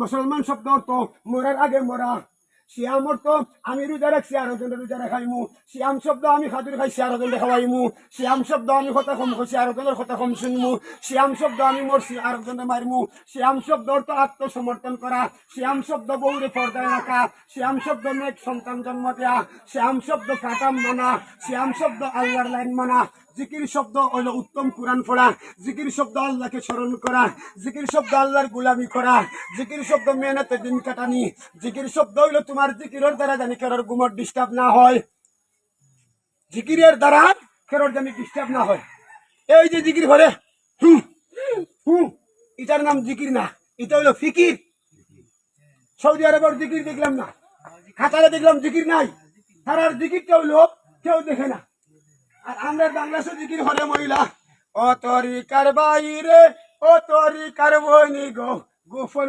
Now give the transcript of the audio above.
মুসলমান শব্দ অর্থ মরার আগে মরা। সিয়াম অর্থ আমি রোজা রাখছি আর ওজনে রোজা রাখাইমু। সিয়াম শব্দ আমি খাদুর খাইছি আর ওজনে খাওয়াইমু। সিয়াম শব্দ আমি কথা কম খাইছি আর ওজনের কথা কম শুনমু। সিয়াম শব্দ আমি মরছি আর ওজনে মারমু। সিয়াম শব্দ অর্থ আত্মসমর্পণ করা। সিয়াম শব্দ বউরে পর্দায় রাখা। সিয়াম শব্দ নেক সন্তান জন্ম দেয়া। সিয়াম শব্দ কাটাম মানা। সিয়াম শব্দ আল্লাহর লাইন মানা। জিকির শব্দ হলো উত্তম কোরআন পড়া। জিকির শব্দ আল্লাহকে স্মরণ করা। জিকির শব্দ আল্লাহর গোলামি করা। জিকির শব্দ মেহনতে দিন কাটানি। জিকির শব্দ হইলো তোমার জিকিরের দ্বারা জানি কারোর ঘুমর ডিস্টার্ব না হয়। জিকিরের দ্বারা কারোর জানি ডিস্টার্ব না হয়। এই যে জিকির করে এটার নাম জিকির না, এটা হইলো ফিকির। সৌদি আরবের জিকির দেখলাম না, কাতারে দেখলাম জিকির নাই। তারার জিকিরটা হইলো কেউ দেখে না। আর আমরা বাংলাদেশে জিকির হলে মহিলা ও তরিকার বাইরে ও তরিকার বইনি গো গোফল